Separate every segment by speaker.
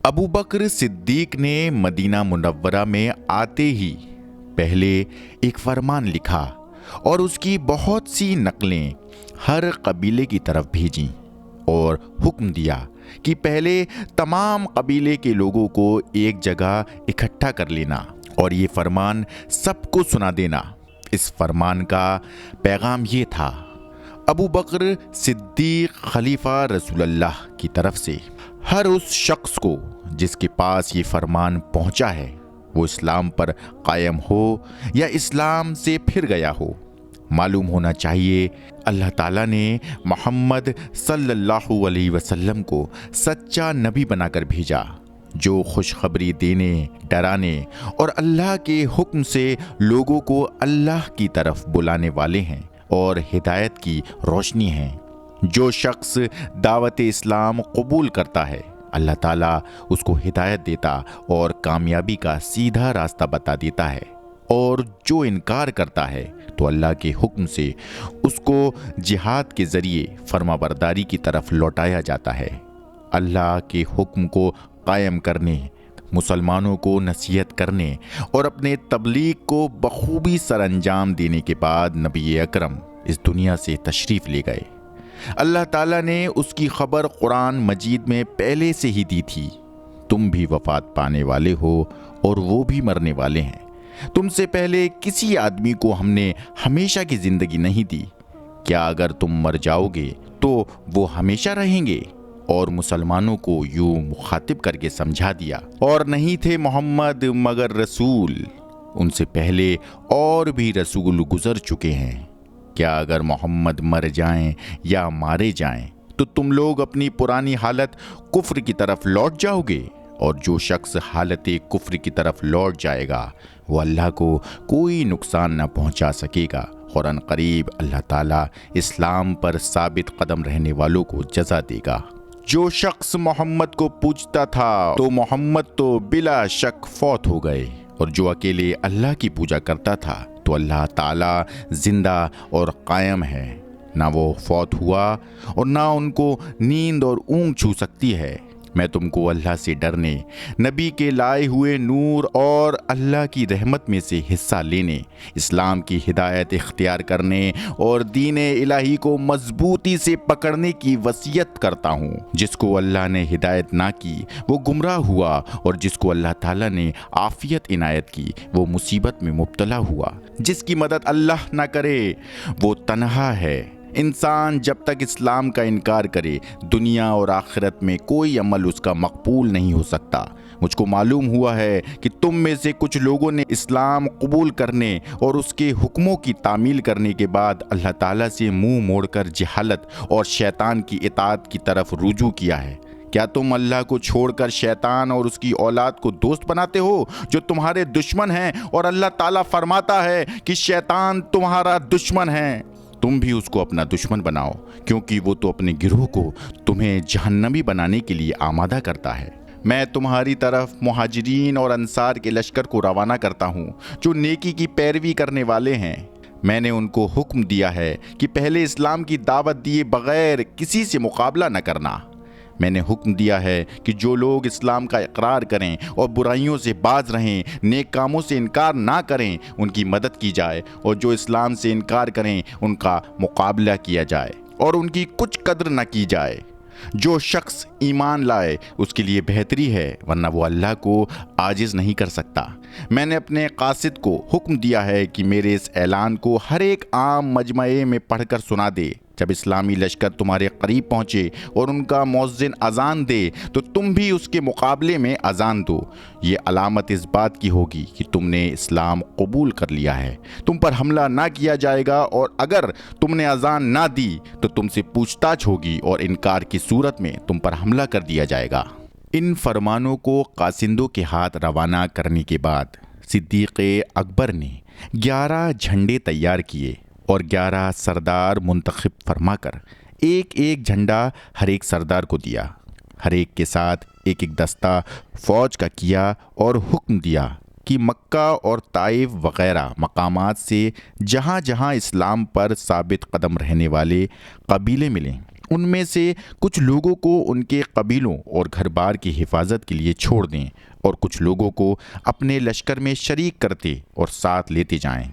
Speaker 1: ابو بکر صدیق نے مدینہ منورہ میں آتے ہی پہلے ایک فرمان لکھا اور اس کی بہت سی نقلیں ہر قبیلے کی طرف بھیجیں اور حکم دیا کہ پہلے تمام قبیلے کے لوگوں کو ایک جگہ اکٹھا کر لینا اور یہ فرمان سب کو سنا دینا۔ اس فرمان کا پیغام یہ تھا: ابو بکر صدیق خلیفہ رسول اللہ کی طرف سے ہر اس شخص کو جس کے پاس یہ فرمان پہنچا ہے، وہ اسلام پر قائم ہو یا اسلام سے پھر گیا ہو، معلوم ہونا چاہیے اللہ تعالیٰ نے محمد صلی اللہ علیہ وسلم کو سچا نبی بنا کر بھیجا، جو خوشخبری دینے، ڈرانے اور اللہ کے حکم سے لوگوں کو اللہ کی طرف بلانے والے ہیں اور ہدایت کی روشنی ہیں۔ جو شخص دعوت اسلام قبول کرتا ہے، اللہ تعالیٰ اس کو ہدایت دیتا اور کامیابی کا سیدھا راستہ بتا دیتا ہے، اور جو انکار کرتا ہے تو اللہ کے حکم سے اس کو جہاد کے ذریعے فرما برداری کی طرف لوٹایا جاتا ہے۔ اللہ کے حکم کو قائم کرنے، مسلمانوں کو نصیحت کرنے اور اپنے تبلیغ کو بخوبی سر انجام دینے کے بعد نبی اکرم اس دنیا سے تشریف لے گئے۔ اللہ تعالیٰ نے اس کی خبر قرآن مجید میں پہلے سے ہی دی تھی: تم بھی وفات پانے والے ہو اور وہ بھی مرنے والے ہیں۔ تم سے پہلے کسی آدمی کو ہم نے ہمیشہ کی زندگی نہیں دی، کیا اگر تم مر جاؤ گے تو وہ ہمیشہ رہیں گے؟ اور مسلمانوں کو یوں مخاطب کر کے سمجھا دیا: اور نہیں تھے محمد مگر رسول، ان سے پہلے اور بھی رسول گزر چکے ہیں، کیا اگر محمد مر جائیں یا مارے جائیں تو تم لوگ اپنی پرانی حالت کفر کی طرف لوٹ جاؤ گے؟ اور جو شخص حالت کفر کی طرف لوٹ جائے گا وہ اللہ کو کوئی نقصان نہ پہنچا سکے گا، اور ان قریب اللہ تعالیٰ اسلام پر ثابت قدم رہنے والوں کو جزا دے گا۔ جو شخص محمد کو پوجتا تھا تو محمد تو بلا شک فوت ہو گئے، اور جو اکیلے اللہ کی پوجا کرتا تھا تو اللہ تعالیٰ زندہ اور قائم ہے، نہ وہ فوت ہوا اور نہ ان کو نیند اور اونگ چھو سکتی ہے۔ میں تم کو اللہ سے ڈرنے، نبی کے لائے ہوئے نور اور اللہ کی رحمت میں سے حصہ لینے، اسلام کی ہدایت اختیار کرنے اور دین الہی کو مضبوطی سے پکڑنے کی وصیت کرتا ہوں۔ جس کو اللہ نے ہدایت نہ کی وہ گمراہ ہوا، اور جس کو اللہ تعالیٰ نے عافیت عنایت کی وہ مصیبت میں مبتلا ہوا۔ جس کی مدد اللہ نہ کرے وہ تنہا ہے۔ انسان جب تک اسلام کا انکار کرے دنیا اور آخرت میں کوئی عمل اس کا مقبول نہیں ہو سکتا۔ مجھ کو معلوم ہوا ہے کہ تم میں سے کچھ لوگوں نے اسلام قبول کرنے اور اس کے حکموں کی تعمیل کرنے کے بعد اللہ تعالیٰ سے منہ موڑ کر جہالت اور شیطان کی اطاعت کی طرف رجوع کیا ہے۔ کیا تم اللہ کو چھوڑ کر شیطان اور اس کی اولاد کو دوست بناتے ہو جو تمہارے دشمن ہیں، اور اللہ تعالیٰ فرماتا ہے کہ شیطان تمہارا دشمن ہے؟ تم بھی اس کو اپنا دشمن بناؤ، کیونکہ وہ تو اپنے گروہ کو تمہیں جہنمی بنانے کے لیے آمادہ کرتا ہے۔ میں تمہاری طرف مہاجرین اور انصار کے لشکر کو روانہ کرتا ہوں جو نیکی کی پیروی کرنے والے ہیں۔ میں نے ان کو حکم دیا ہے کہ پہلے اسلام کی دعوت دیے بغیر کسی سے مقابلہ نہ کرنا۔ میں نے حکم دیا ہے کہ جو لوگ اسلام کا اقرار کریں اور برائیوں سے باز رہیں، نیک کاموں سے انکار نہ کریں، ان کی مدد کی جائے، اور جو اسلام سے انکار کریں ان کا مقابلہ کیا جائے اور ان کی کچھ قدر نہ کی جائے۔ جو شخص ایمان لائے اس کے لیے بہتری ہے، ورنہ وہ اللہ کو عاجز نہیں کر سکتا۔ میں نے اپنے قاصد کو حکم دیا ہے کہ میرے اس اعلان کو ہر ایک عام مجمعے میں پڑھ کر سنا دے۔ جب اسلامی لشکر تمہارے قریب پہنچے اور ان کا مؤذن اذان دے تو تم بھی اس کے مقابلے میں اذان دو۔ یہ علامت اس بات کی ہوگی کہ تم نے اسلام قبول کر لیا ہے۔ تم پر حملہ نہ کیا جائے گا، اور اگر تم نے اذان نہ دی تو تم سے پوچھ تاچھ ہوگی، اور انکار کی صورت میں تم پر حملہ کر دیا جائے گا۔ ان فرمانوں کو قاصدوں کے ہاتھ روانہ کرنے کے بعد صدیق اکبر نے 11 جھنڈے تیار کیے اور 11 سردار منتخب فرما کر ایک ایک جھنڈا ہر ایک سردار کو دیا۔ ہر ایک کے ساتھ ایک ایک دستہ فوج کا کیا اور حکم دیا کہ مکہ اور طائف وغیرہ مقامات سے جہاں جہاں اسلام پر ثابت قدم رہنے والے قبیلے ملیں ان میں سے کچھ لوگوں کو ان کے قبیلوں اور گھر بار کی حفاظت کے لیے چھوڑ دیں اور کچھ لوگوں کو اپنے لشکر میں شریک کرتے اور ساتھ لیتے جائیں۔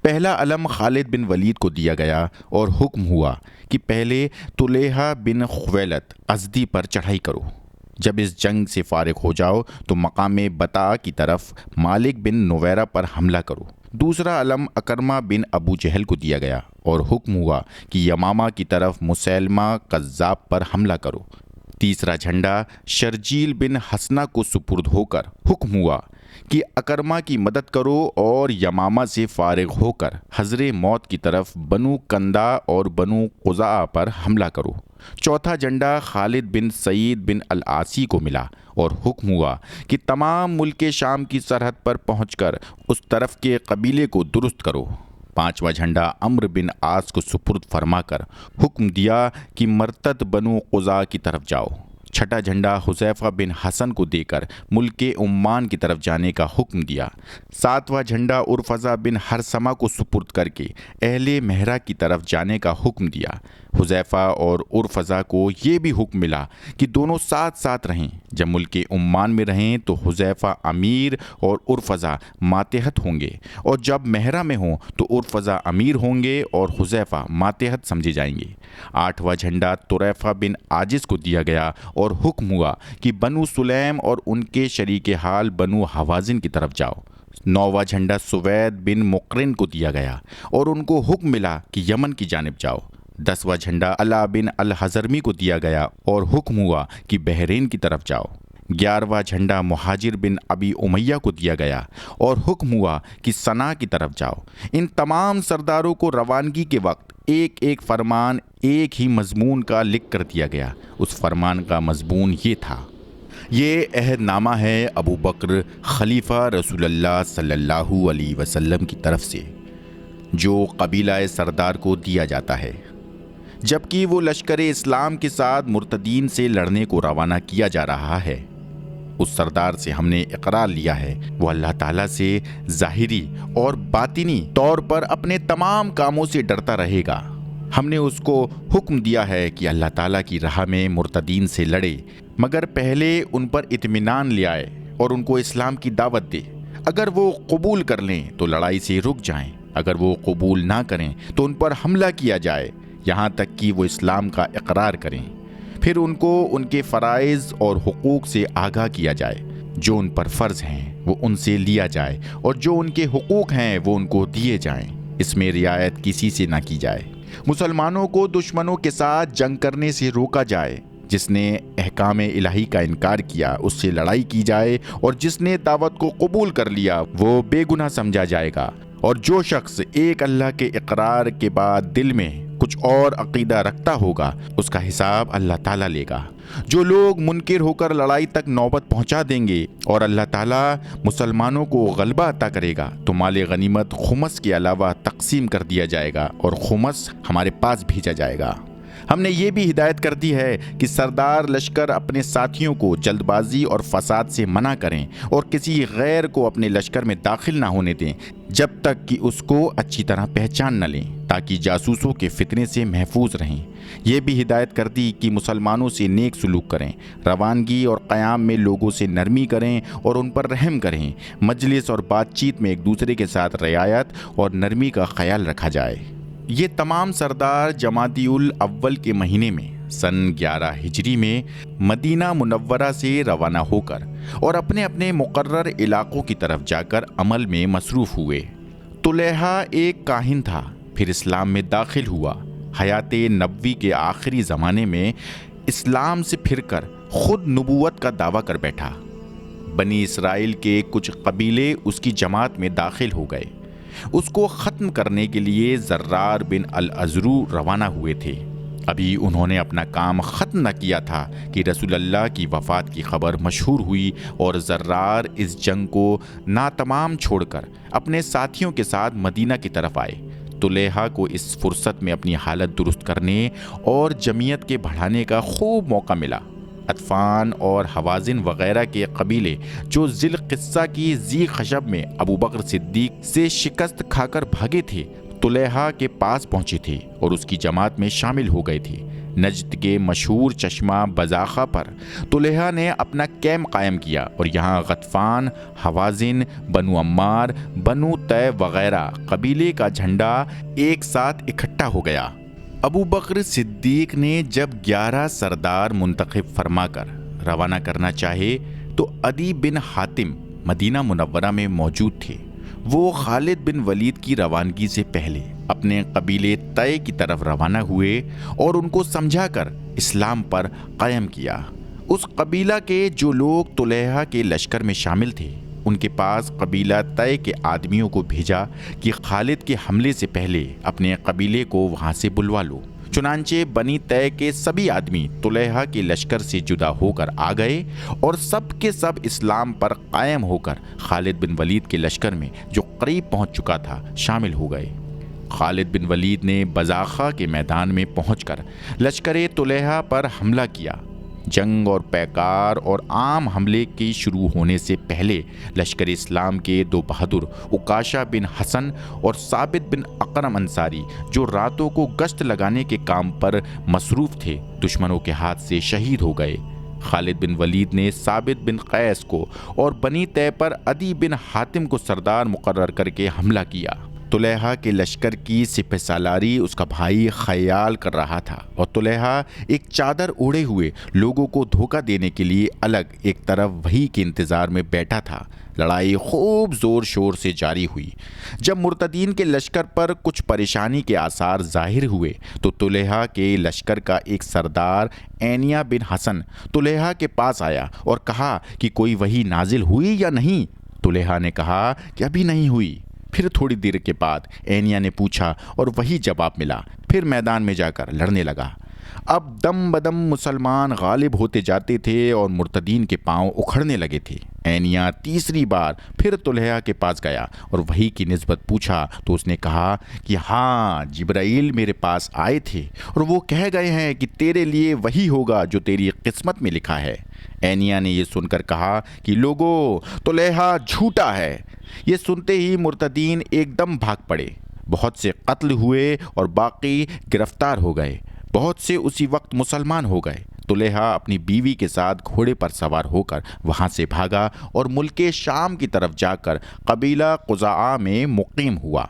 Speaker 1: پہلا علم خالد بن ولید کو دیا گیا اور حکم ہوا کہ پہلے طلیحہ بن خویلد ازدی پر چڑھائی کرو۔ جب اس جنگ سے فارغ ہو جاؤ تو مقام بطا کی طرف مالک بن نویرہ پر حملہ کرو۔ دوسرا علم اکرمہ بن ابو جہل کو دیا گیا اور حکم ہوا کہ یمامہ کی طرف مسیلمہ کذاب پر حملہ کرو۔ تیسرا جھنڈا شرجیل بن حسنہ کو سپرد ہو کر حکم ہوا کہ اکرمہ کی مدد کرو اور یمامہ سے فارغ ہو کر حضر موت کی طرف بنو کندا اور بنو قزاع پر حملہ کرو۔ چوتھا جھنڈا خالد بن سعید بن العاصی کو ملا اور حکم ہوا کہ تمام ملک شام کی سرحد پر پہنچ کر اس طرف کے قبیلے کو درست کرو۔ پانچواں جھنڈا عمرو بن عاص کو سپرد فرما کر حکم دیا کہ مرتد بنو قزاع کی طرف جاؤ۔ چھٹا جھنڈا حذیفہ بن حسن کو دے کر ملک عمان کی طرف جانے کا حکم دیا۔ ساتواں جھنڈا ارفزا بن ہرسمہ کو سپرد کر کے اہل مہرہ کی طرف جانے کا حکم دیا۔ حذیفہ اور ارفزا کو یہ بھی حکم ملا کہ دونوں ساتھ ساتھ رہیں۔ جب ملک عمان میں رہیں تو حذیفہ امیر اور ارفزا ماتحت ہوں گے، اور جب مہرہ میں ہوں تو ارفزا امیر ہوں گے اور حذیفہ ماتحت سمجھے جائیں گے۔ آٹھواں جھنڈا طریفہ بن عاجز کو دیا گیا اور حکم ہوا کہ بنو سلیم اور ان کے شریک حال بنو حوازن کی طرف جاؤ۔ نوواں جھنڈا سوید بن مقرن کو دیا گیا اور ان کو حکم ملا کہ یمن کی جانب جاؤ۔ 10واں جھنڈا علا بن الحضرمی کو دیا گیا اور حکم ہوا کہ بحرین کی طرف جاؤ۔ 11واں جھنڈا مہاجر بن ابی امیہ کو دیا گیا اور حکم ہوا کہ صنعا کی طرف جاؤ۔ ان تمام سرداروں کو روانگی کے وقت ایک ایک فرمان ایک ہی مضمون کا لکھ کر دیا گیا۔ اس فرمان کا مضمون یہ تھا: یہ عہد نامہ ہے ابو بکر خلیفہ رسول اللہ صلی اللہ علیہ وسلم کی طرف سے، جو قبیلہ سردار کو دیا جاتا ہے جبکہ وہ لشکر اسلام کے ساتھ مرتدین سے لڑنے کو روانہ کیا جا رہا ہے۔ اس سردار سے ہم نے اقرار لیا ہے وہ اللہ تعالیٰ سے ظاہری اور باطنی طور پر اپنے تمام کاموں سے ڈرتا رہے گا۔ ہم نے اس کو حکم دیا ہے کہ اللہ تعالیٰ کی راہ میں مرتدین سے لڑے، مگر پہلے ان پر اطمینان لے آئے اور ان کو اسلام کی دعوت دے۔ اگر وہ قبول کر لیں تو لڑائی سے رک جائیں، اگر وہ قبول نہ کریں تو ان پر حملہ کیا جائے یہاں تک کہ وہ اسلام کا اقرار کریں۔ پھر ان کو ان کے فرائض اور حقوق سے آگاہ کیا جائے۔ جو ان پر فرض ہیں وہ ان سے لیا جائے اور جو ان کے حقوق ہیں وہ ان کو دیے جائیں۔ اس میں رعایت کسی سے نہ کی جائے۔ مسلمانوں کو دشمنوں کے ساتھ جنگ کرنے سے روکا جائے۔ جس نے احکام الہی کا انکار کیا اس سے لڑائی کی جائے، اور جس نے دعوت کو قبول کر لیا وہ بے گناہ سمجھا جائے گا۔ اور جو شخص ایک اللہ کے اقرار کے بعد دل میں کچھ اور عقیدہ رکھتا ہوگا اس کا حساب اللہ تعالیٰ لے گا۔ جو لوگ منکر ہو کر لڑائی تک نوبت پہنچا دیں گے اور اللہ تعالیٰ مسلمانوں کو غلبہ عطا کرے گا تو مال غنیمت خمس کے علاوہ تقسیم کر دیا جائے گا اور خمس ہمارے پاس بھیجا جائے گا۔ ہم نے یہ بھی ہدایت کر دی ہے کہ سردار لشکر اپنے ساتھیوں کو جلد بازی اور فساد سے منع کریں اور کسی غیر کو اپنے لشکر میں داخل نہ ہونے دیں جب تک کہ اس کو اچھی طرح پہچان نہ لیں، تاکہ جاسوسوں کے فتنے سے محفوظ رہیں۔ یہ بھی ہدایت کر دی کہ مسلمانوں سے نیک سلوک کریں، روانگی اور قیام میں لوگوں سے نرمی کریں اور ان پر رحم کریں۔ مجلس اور بات چیت میں ایک دوسرے کے ساتھ رعایت اور نرمی کا خیال رکھا جائے۔ یہ تمام سردار جمادی الاول کے مہینے میں سن 11 ہجری میں مدینہ منورہ سے روانہ ہو کر اور اپنے اپنے مقرر علاقوں کی طرف جا کر عمل میں مصروف ہوئے۔ طلیحہ ایک کاہن تھا، پھر اسلام میں داخل ہوا۔ حیات نبوی کے آخری زمانے میں اسلام سے پھر کر خود نبوت کا دعویٰ کر بیٹھا۔ بنی اسرائیل کے کچھ قبیلے اس کی جماعت میں داخل ہو گئے۔ اس کو ختم کرنے کے لیے زرار بن الازرو روانہ ہوئے تھے۔ ابھی انہوں نے اپنا کام ختم نہ کیا تھا کہ رسول اللہ کی وفات کی خبر مشہور ہوئی اور زرار اس جنگ کو ناتمام چھوڑ کر اپنے ساتھیوں کے ساتھ مدینہ کی طرف آئے۔ طلیحہ کو اس فرصت میں اپنی حالت درست کرنے اور جمعیت کے بڑھانے کا خوب موقع ملا۔ اطفان اور حوازن وغیرہ کے قبیلے جو ذی القصہ کی ذی خشب میں ابو بکر صدیق سے شکست کھا کر بھاگے تھے، طلیحہ کے پاس پہنچے تھے اور اس کی جماعت میں شامل ہو گئے تھے۔ نجد کے مشہور چشمہ بزاخہ پر طلحہ نے اپنا کیمپ قائم کیا اور یہاں غطفان، حوازن، بنو عمار، بنو طے وغیرہ قبیلے کا جھنڈا ایک ساتھ اکٹھا ہو گیا۔ ابو بکر صدیق نے جب 11 سردار منتخب فرما کر روانہ کرنا چاہے تو عدی بن حاتم مدینہ منورہ میں موجود تھے۔ وہ خالد بن ولید کی روانگی سے پہلے اپنے قبیلے طے کی طرف روانہ ہوئے اور ان کو سمجھا کر اسلام پر قائم کیا۔ اس قبیلہ کے جو لوگ طلحہ کے لشکر میں شامل تھے ان کے پاس قبیلہ طے کے آدمیوں کو بھیجا کہ خالد کے حملے سے پہلے اپنے قبیلے کو وہاں سے بلوا لو۔ چنانچہ بنی طے کے سبھی آدمی طلحہ کے لشکر سے جدا ہو کر آ گئے اور سب کے سب اسلام پر قائم ہو کر خالد بن ولید کے لشکر میں جو قریب پہنچ چکا تھا شامل ہو گئے۔ خالد بن ولید نے بزاخہ کے میدان میں پہنچ کر لشکر طلحہ پر حملہ کیا۔ جنگ اور پیکار اور عام حملے کی شروع ہونے سے پہلے لشکر اسلام کے دو بہادر عکاشہ بن حسن اور ثابت بن اقرم انصاری جو راتوں کو گشت لگانے کے کام پر مصروف تھے دشمنوں کے ہاتھ سے شہید ہو گئے۔ خالد بن ولید نے ثابت بن قیس کو اور بنی طے پر عدی بن حاتم کو سردار مقرر کر کے حملہ کیا۔ طلحہ کے لشکر کی سپہ سالاری اس کا بھائی خیال کر رہا تھا اور طلحہ ایک چادر اوڑھے ہوئے لوگوں کو دھوکہ دینے کے لیے الگ ایک طرف وحی کے انتظار میں بیٹھا تھا۔ لڑائی خوب زور شور سے جاری ہوئی۔ جب مرتدین کے لشکر پر کچھ پریشانی کے آثار ظاہر ہوئے تو طلحہ کے لشکر کا ایک سردار عینیہ بن حسن طلحہ کے پاس آیا اور کہا کہ کوئی وحی نازل ہوئی یا نہیں؟ طلحہ نے کہا کہ ابھی نہیں ہوئی۔ پھر تھوڑی دیر کے بعد عینیہ نے پوچھا اور وہی جواب ملا۔ پھر میدان میں جا کر لڑنے لگا۔ اب دم بدم مسلمان غالب ہوتے جاتے تھے اور مرتدین کے پاؤں اکھڑنے لگے تھے۔ عینیہ تیسری بار پھر طلحہ کے پاس گیا اور وحی کی نسبت پوچھا تو اس نے کہا کہ ہاں، جبرائیل میرے پاس آئے تھے اور وہ کہہ گئے ہیں کہ تیرے لیے وہی ہوگا جو تیری قسمت میں لکھا ہے۔ عینیہ نے یہ سن کر کہا کہ لوگو، طلحہ جھوٹا ہے۔ یہ سنتے ہی مرتدین ایک دم بھاگ پڑے۔ بہت سے قتل ہوئے اور باقی گرفتار ہو گئے۔ بہت سے اسی وقت مسلمان ہو گئے۔ طلحہ اپنی بیوی کے ساتھ گھوڑے پر سوار ہو کر وہاں سے بھاگا اور ملک شام کی طرف جا کر قبیلہ قزاعہ میں مقیم ہوا۔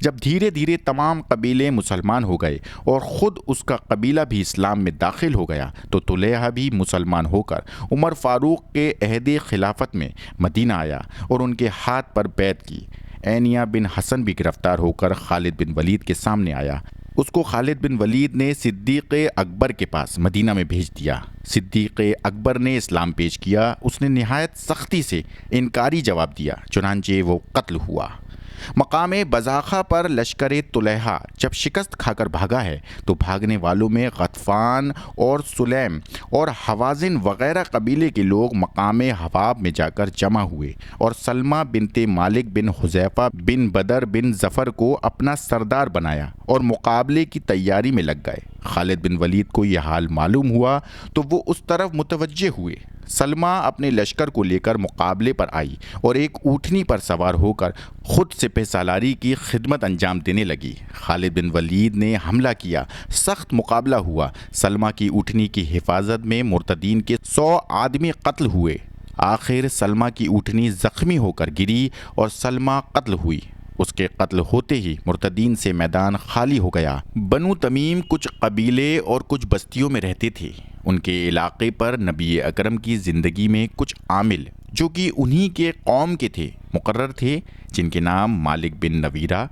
Speaker 1: جب دھیرے دھیرے تمام قبیلے مسلمان ہو گئے اور خود اس کا قبیلہ بھی اسلام میں داخل ہو گیا تو طلحہ بھی مسلمان ہو کر عمر فاروق کے عہد خلافت میں مدینہ آیا اور ان کے ہاتھ پر بیعت کی۔ عینیہ بن حسن بھی گرفتار ہو کر خالد بن ولید کے سامنے آیا۔ اس کو خالد بن ولید نے صدیق اکبر کے پاس مدینہ میں بھیج دیا۔ صدیق اکبر نے اسلام پیش کیا۔ اس نے نہایت سختی سے انکاری جواب دیا، چنانچہ وہ قتل ہوا۔ مقام بزاخہ پر لشکر طلحہ جب شکست کھا کر بھاگا ہے تو بھاگنے والوں میں غطفان اور سلیم اور حوازن وغیرہ قبیلے کے لوگ مقام حواب میں جا کر جمع ہوئے اور سلمہ بنت مالک بن حذیفہ بن بدر بن ظفر کو اپنا سردار بنایا اور مقابلے کی تیاری میں لگ گئے۔ خالد بن ولید کو یہ حال معلوم ہوا تو وہ اس طرف متوجہ ہوئے۔ سلمہ اپنے لشکر کو لے کر مقابلے پر آئی اور ایک اونٹنی پر سوار ہو کر خود سپہ سالاری کی خدمت انجام دینے لگی۔ خالد بن ولید نے حملہ کیا۔ سخت مقابلہ ہوا۔ سلمہ کی اونٹنی کی حفاظت میں مرتدین کے 100 آدمی قتل ہوئے۔ آخر سلمہ کی اونٹنی زخمی ہو کر گری اور سلمہ قتل ہوئی۔ اس کے قتل ہوتے ہی مرتدین سے میدان خالی ہو گیا۔ بنو تمیم کچھ قبیلے اور کچھ بستیوں میں رہتے تھے۔ ان کے علاقے پر نبی اکرم کی زندگی میں کچھ عامل جو کہ انہی کے قوم کے تھے مقرر تھے، جن کے نام مالک بن نویرہ،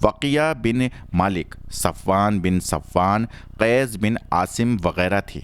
Speaker 1: وقیہ بن مالک، صفوان بن صفوان، قیس بن عاصم وغیرہ تھے۔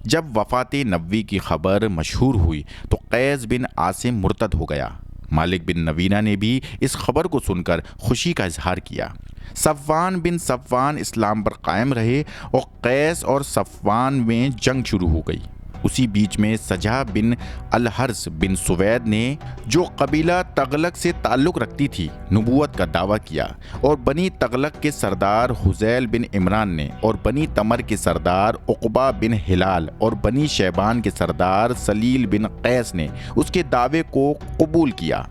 Speaker 1: جب وفات نبوی کی خبر مشہور ہوئی تو قیس بن عاصم مرتد ہو گیا۔ مالک بن نویرہ نے بھی اس خبر کو سن کر خوشی کا اظہار کیا۔ صفوان بن صفوان اسلام پر قائم رہے اور قیس اور صفوان میں جنگ شروع ہو گئی۔ اسی بیچ میں سجا بن الحرث بن سوید نے، جو قبیلہ تغلق سے تعلق رکھتی تھی، نبوت کا دعویٰ کیا اور بنی تغلق کے سردار حذیل بن عمران نے اور بنی تمر کے سردار عقبہ بن ہلال اور بنی شیبان کے سردار سلیل بن قیس نے اس کے دعوے کو قبول کیا۔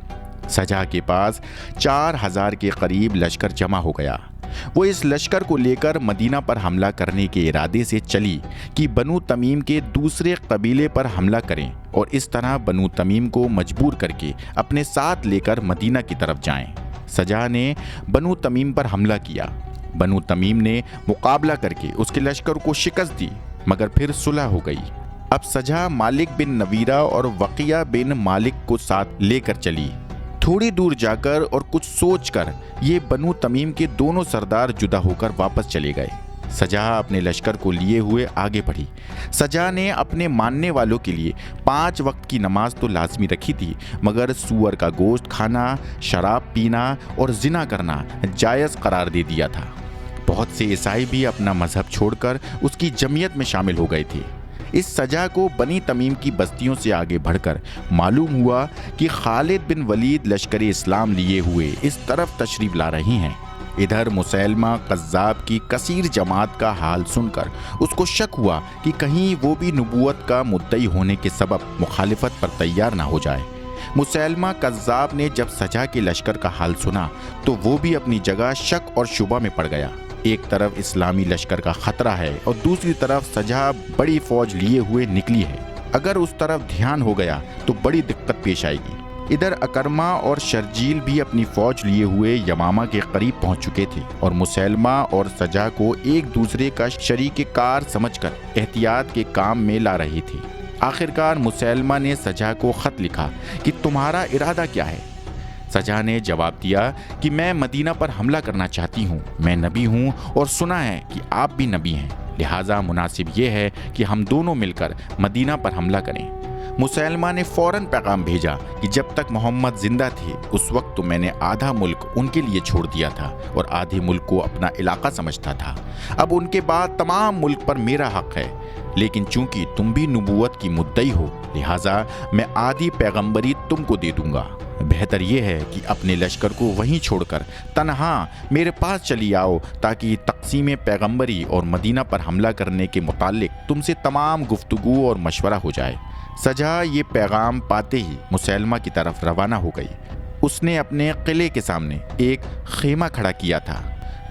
Speaker 1: سجا کے پاس 4000 کے قریب لشکر جمع ہو گیا۔ وہ اس لشکر کو لے کر مدینہ پر حملہ کرنے کے ارادے سے چلی کہ بنو تمیم کے دوسرے قبیلے پر حملہ کریں اور اس طرح بنو تمیم کو مجبور کر کے اپنے ساتھ لے کر مدینہ کی طرف جائیں۔ سجا نے بنو تمیم پر حملہ کیا۔ بنو تمیم نے مقابلہ کر کے اس کے لشکر کو شکست دی، مگر پھر صلح ہو گئی۔ اب سجا مالک بن نویرہ اور وقیہ بن مالک کو ساتھ لے کر چلی۔ تھوڑی دور جا کر اور کچھ سوچ کر یہ بنو تمیم کے دونوں سردار جدا ہو کر واپس چلے گئے۔ سجا اپنے لشکر کو لیے ہوئے آگے بڑھی۔ سجا نے اپنے ماننے والوں کے لیے 5 وقت کی نماز تو لازمی رکھی تھی، مگر سور کا گوشت کھانا، شراب پینا اور زنا کرنا جائز قرار دے دیا تھا۔ بہت سے عیسائی بھی اپنا مذہب چھوڑ کر اس کی جمعیت میں شامل ہو گئے تھے۔ اس سجا کو بنی تمیم کی بستیوں سے آگے بڑھ کر معلوم ہوا کہ خالد بن ولید لشکر اسلام لیے ہوئے اس طرف تشریف لا رہی ہیں۔ ادھر مسیلمہ کذاب کی کثیر جماعت کا حال سن کر اس کو شک ہوا کہ کہیں وہ بھی نبوت کا مدعی ہونے کے سبب مخالفت پر تیار نہ ہو جائے۔ مسیلمہ کذاب نے جب سجا کے لشکر کا حال سنا تو وہ بھی اپنی جگہ شک اور شبہ میں پڑ گیا۔ ایک طرف اسلامی لشکر کا خطرہ ہے اور دوسری طرف سجا بڑی فوج لیے ہوئے نکلی ہے۔ اگر اس طرف دھیان ہو گیا تو بڑی دقت پیش آئے گی۔ ادھر اکرما اور شرجیل بھی اپنی فوج لیے ہوئے یمامہ کے قریب پہنچ چکے تھے اور مسیلمہ اور سجا کو ایک دوسرے کا شریک کار سمجھ کر احتیاط کے کام میں لا رہے تھے۔ آخرکار مسیلمہ نے سجا کو خط لکھا کہ تمہارا ارادہ کیا ہے؟ سجا نے جواب دیا کہ میں مدینہ پر حملہ کرنا چاہتی ہوں، میں نبی ہوں اور سنا ہے کہ آپ بھی نبی ہیں، لہٰذا مناسب یہ ہے کہ ہم دونوں مل کر مدینہ پر حملہ کریں۔ مسیلمہ نے فوراً پیغام بھیجا کہ جب تک محمد زندہ تھے اس وقت تو میں نے آدھا ملک ان کے لیے چھوڑ دیا تھا اور آدھے ملک کو اپنا علاقہ سمجھتا تھا، اب ان کے بعد تمام ملک پر میرا حق ہے، لیکن چونکہ تم بھی نبوت کی مدعی ہو لہٰذا میں آدھی پیغمبری تم کو دے دوں گا۔ بہتر یہ ہے کہ اپنے لشکر کو وہیں چھوڑ کر تنہا میرے پاس چلی آؤ تاکہ تقسیم پیغمبری اور مدینہ پر حملہ کرنے کے متعلق تم سے تمام گفتگو اور مشورہ ہو جائے۔ سجا یہ پیغام پاتے ہی مسیلمہ کی طرف روانہ ہو گئی۔ اس نے اپنے قلعے کے سامنے ایک خیمہ کھڑا کیا تھا،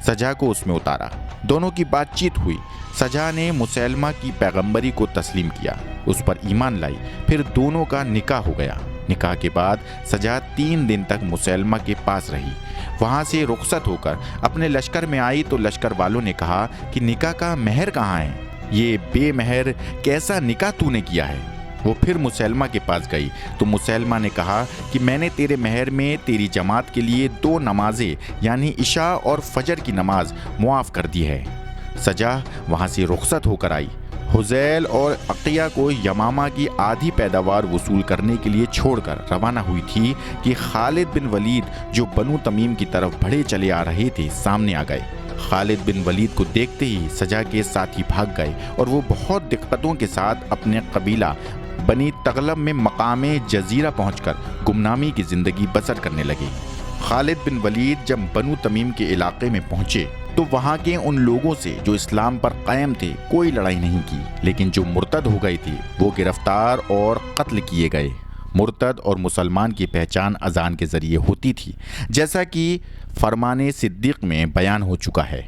Speaker 1: سجا کو اس میں اتارا، دونوں کی بات چیت ہوئی۔ سجا نے مسیلمہ کی پیغمبری کو تسلیم کیا، اس پر ایمان لائی، پھر دونوں کا نکاح ہو گیا۔ نکاح کے بعد سجا 3 دن تک مسیلمہ کے پاس رہی۔ وہاں سے رخصت ہو کر اپنے لشکر میں آئی تو لشکر والوں نے کہا کہ نکاح کا مہر کہاں ہے؟ یہ بے مہر کیسا نکاح تو نے کیا ہے؟ وہ پھر مسیلمہ کے پاس گئی تو مسیلمہ نے کہا کہ میں نے تیرے مہر میں تیری جماعت کے لیے 2 نمازیں یعنی عشاء اور فجر کی نماز معاف کر دی ہے۔ سجا وہاں سے رخصت ہو کر آئی۔ حذیل اور عقیہ کو یمامہ کی آدھی پیداوار وصول کرنے کے لیے چھوڑ کر روانہ ہوئی تھی کہ خالد بن ولید جو بنو تمیم کی طرف بڑھے چلے آ رہے تھے سامنے آ گئے۔ خالد بن ولید کو دیکھتے ہی سجا کے ساتھی بھاگ گئے اور وہ بہت دقتوں کے ساتھ اپنے قبیلہ بنی تغلب میں مقام جزیرہ پہنچ کر گمنامی کی زندگی بسر کرنے لگے۔ خالد بن ولید جب بنو تمیم کے علاقے میں پہنچے تو وہاں کے ان لوگوں سے جو اسلام پر قائم تھے کوئی لڑائی نہیں کی، لیکن جو مرتد ہو گئے تھے وہ گرفتار اور قتل کیے گئے۔ مرتد اور مسلمان کی پہچان اذان کے ذریعے ہوتی تھی، جیسا کہ فرمان صدیق میں بیان ہو چکا ہے۔